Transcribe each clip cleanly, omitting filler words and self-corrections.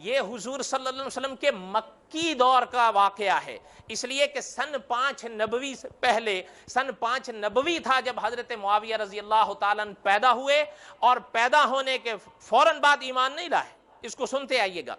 یہ حضور صلی اللہ علیہ وسلم کے مکی دور کا واقعہ ہے، اس لیے کہ سن 5 نبوی سے پہلے، سن 5 نبوی تھا جب حضرت معاویہ رضی اللہ تعالیٰ عنہ پیدا ہوئے، اور پیدا ہونے کے فوراً بعد ایمان نہیں لائے۔ اس کو سنتے آئیے گا،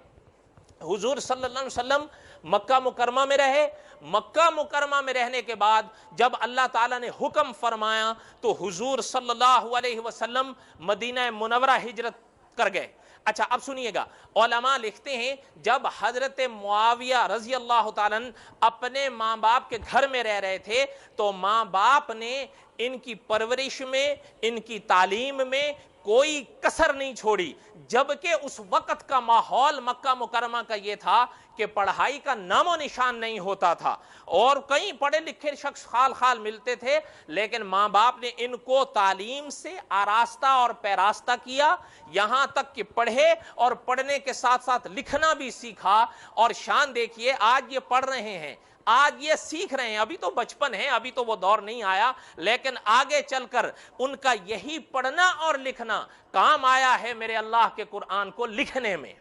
حضور صلی اللہ علیہ وسلم مکہ مکرمہ میں رہے، مکہ مکرمہ میں رہنے کے بعد جب اللہ تعالیٰ نے حکم فرمایا تو حضور صلی اللہ علیہ وسلم مدینہ منورہ ہجرت کر گئے۔ اچھا اب سنیے گا، علماء لکھتے ہیں جب حضرت معاویہ رضی اللہ تعالیٰ عنہ اپنے ماں باپ کے گھر میں رہ رہے تھے تو ماں باپ نے ان کی پرورش میں، ان کی تعلیم میں کوئی کسر نہیں چھوڑی، جبکہ اس وقت کا ماحول مکہ مکرمہ کا یہ تھا کہ پڑھائی کا نام و نشان نہیں ہوتا تھا، اور کئی پڑھے لکھے شخص خال خال ملتے تھے، لیکن ماں باپ نے ان کو تعلیم سے آراستہ اور پیراستہ کیا، یہاں تک کہ پڑھے اور پڑھنے کے ساتھ ساتھ لکھنا بھی سیکھا۔ اور شان دیکھیے، آج یہ پڑھ رہے ہیں، آج یہ سیکھ رہے ہیں، ابھی تو بچپن ہے، ابھی تو وہ دور نہیں آیا، لیکن آگے چل کر ان کا یہی پڑھنا اور لکھنا کام آیا ہے میرے اللہ کے قرآن کو لکھنے میں۔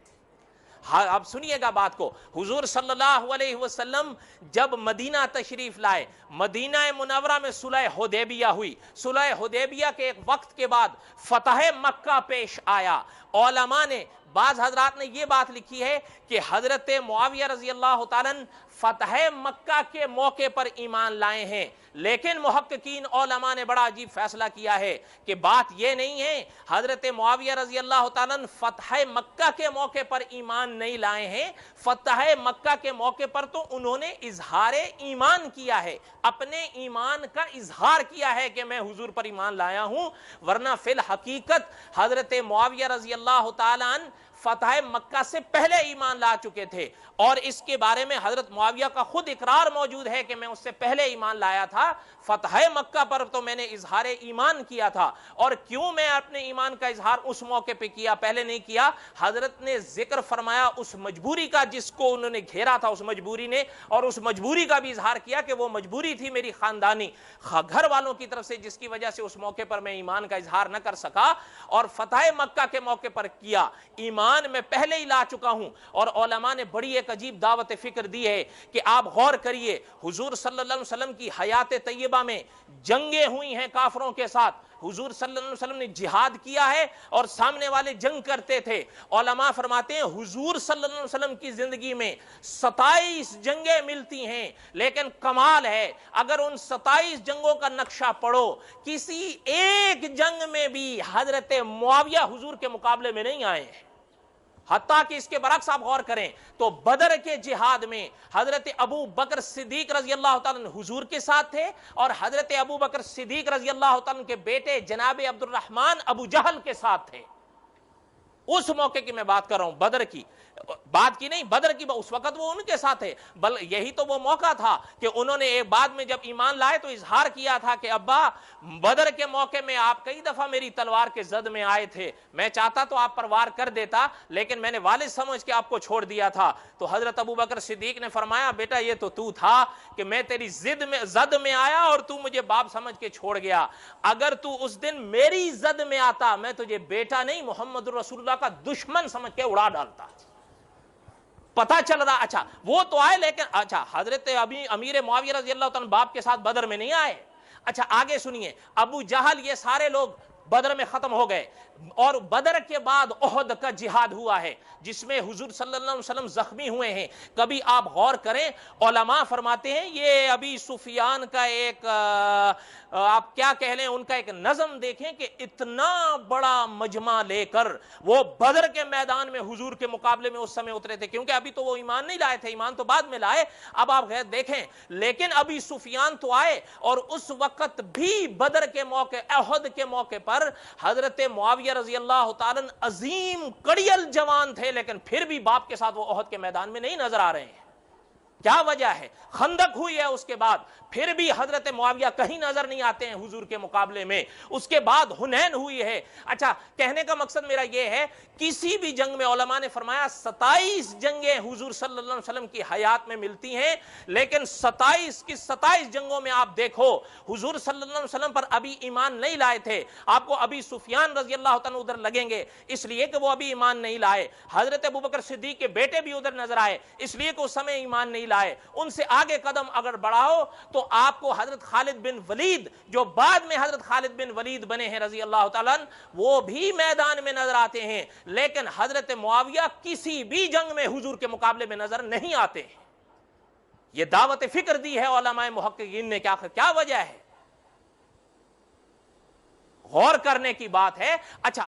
اب سنیے گا بات کو، حضور صلی اللہ علیہ وسلم جب مدینہ تشریف لائے، مدینہ منورہ میں صلح حدیبیہ ہوئی، صلح حدیبیہ کے ایک وقت کے بعد فتح مکہ پیش آیا۔ علماء نے، بعض حضرات نے یہ بات لکھی ہے کہ حضرت معاویہ رضی اللہ تعالیٰ عنہ فتح مکہ کے موقع پر ایمان لائے ہیں، لیکن محققین علماء نے بڑا عجیب فیصلہ کیا ہے کہ بات یہ نہیں ہے، حضرت معاویہ رضی اللہ تعالیٰ عنہ فتح مکہ کے موقع پر ایمان نہیں لائے ہیں، فتح مکہ کے موقع پر تو انہوں نے اظہار ایمان کیا ہے، اپنے ایمان کا اظہار کیا ہے کہ میں حضور پر ایمان لایا ہوں، ورنہ فی الحقیقت حضرت معاویہ رضی اللہ تعالیٰ عنہ فتح مکہ سے پہلے ایمان لا چکے تھے، اور اس کے بارے میں حضرت معاویہ کا خود اقرار موجود ہے کہ میں اس سے پہلے ایمان لایا تھا، فتح مکہ پر تو میں نے اظہار ایمان کیا تھا۔ اور کیوں میں اپنے ایمان کا اظہار اس موقع پہ کیا، پہلے نہیں کیا؟ حضرت نے ذکر فرمایا اس مجبوری کا جس کو انہوں نے گھیرا تھا، اس مجبوری نے، اور اس مجبوری کا بھی اظہار کیا کہ وہ مجبوری تھی میری خاندانی گھر والوں کی طرف سے، جس کی وجہ سے اس موقع پر میں ایمان کا اظہار نہ کر سکا، اور فتح مکہ کے موقع پر کیا۔ ایمان میں پہلے ہی لا چکا ہوں۔ اور علماء نے بڑی ایک عجیب دعوت فکر دی ہے کہ آپ غور کریے، حضور صلی اللہ علیہ وسلم کی حیات طیبہ میں جنگیں ہوئی ہیں کافروں کے ساتھ، حضور صلی اللہ علیہ وسلم نے جہاد کیا ہے اور سامنے والے جنگ کرتے تھے۔ علماء فرماتے ہیں حضور صلی اللہ علیہ وسلم کی زندگی میں 27 جنگیں ملتی ہیں، لیکن کمال ہے اگر ان 27 جنگوں کا نقشہ پڑھو، کسی ایک جنگ میں بھی حضرت معاویہ حضور کے مقابلے میں نہیں آئے ہیں۔ حتیٰ کہ اس کے برعکس آپ غور کریں تو بدر کے جہاد میں حضرت ابو بکر صدیق رضی اللہ تعالیٰ عنہ حضور کے ساتھ تھے، اور حضرت ابو بکر صدیق رضی اللہ تعالیٰ عنہ کے بیٹے جناب عبد الرحمن ابو جہل کے ساتھ تھے۔ اس موقع کی میں بات کر رہا ہوں، بدر کی بات کی نہیں، بدر کی اس وقت وہ ان کے ساتھ تھے، بل یہی تو وہ موقع تھا کہ انہوں نے ایک بعد میں جب ایمان لائے تو اظہار کیا تھا کہ ابا بدر کے موقع میں آپ کئی دفعہ میری تلوار کے زد میں آئے تھے، میں چاہتا تو آپ پر وار کر دیتا، لیکن میں نے والد سمجھ کے آپ کو چھوڑ دیا تھا۔ تو حضرت ابو بکر صدیق نے فرمایا بیٹا یہ تو تھا کہ میں تیری زد میں آیا اور تو مجھے باپ سمجھ کے چھوڑ گیا، اگر تو اس دن میری زد میں آتا میں تجھے بیٹا نہیں محمد رسول اللہ کا دشمن سمجھ کے اڑا ڈالتا۔ پتہ چل رہا، اچھا وہ تو آئے، لیکن اچھا حضرت امیر معاویہ رضی اللہ تعالیٰ باپ کے ساتھ بدر میں نہیں آئے۔ اچھا آگے سنیے، ابو جہل یہ سارے لوگ بدر میں ختم ہو گئے، اور بدر کے بعد احد کا جہاد ہوا ہے جس میں حضور صلی اللہ علیہ وسلم زخمی ہوئے ہیں۔ کبھی آپ غور کریں، علماء فرماتے ہیں یہ ابی سفیان کا ایک آپ کیا کہہ لیں، ان کا ایک نظم دیکھیں کہ اتنا بڑا مجمع لے کر وہ بدر کے میدان میں حضور کے مقابلے میں اس سمے اترے تھے، کیونکہ ابھی تو وہ ایمان نہیں لائے تھے، ایمان تو بعد میں لائے۔ اب آپ دیکھیں، لیکن ابی سفیان تو آئے، اور اس وقت بھی بدر کے موقع، احد کے موقع پر حضرت معاویہ رضی اللہ تعالیٰ عظیم کڑیل جوان تھے، لیکن پھر بھی باپ کے ساتھ وہ احد کے میدان میں نہیں نظر آ رہے ہیں۔ کیا وجہ ہے؟ خندق ہوئی ہے اس کے بعد، پھر بھی حضرت معاویہ کہیں نظر نہیں آتے ہیں حضور کے مقابلے میں. اس کے بعد حنین ہوئی ہے. اچھا، کہنے کا مقصد میرا یہ ہے، کسی بھی جنگ میں علماء نے فرمایا 27 جنگیں حضور صلی اللہ علیہ وسلم کی حیات میں ملتی ہیں، لیکن 27 کی 27 جنگوں میں آپ دیکھو حضور صلی اللہ علیہ وسلم پر ابھی ایمان نہیں لائے تھے. آپ کو ابھی سفیان رضی اللہ تعالیٰ ادھر لگیں گے اس لیے کہ وہ ابھی ایمان نہیں لائے. حضرت ابوبکر صدیق کے بیٹے بھی ادھر نظر آئے اس لیے کہ اس سمے ایمان نہیں لائے. ان سے آگے قدم اگر بڑھاؤ تو آپ کو حضرت خالد بن ولید، جو بعد میں حضرت خالد بن ولید بنے ہیں رضی اللہ تعالیٰ عنہ، وہ بھی میدان میں نظر آتے ہیں. لیکن حضرت معاویہ کسی بھی جنگ میں حضور کے مقابلے میں نظر نہیں آتے ہیں. یہ دعوت فکر دی ہے علماء محققین نے. کیا وجہ ہے؟ غور کرنے کی بات ہے. اچھا،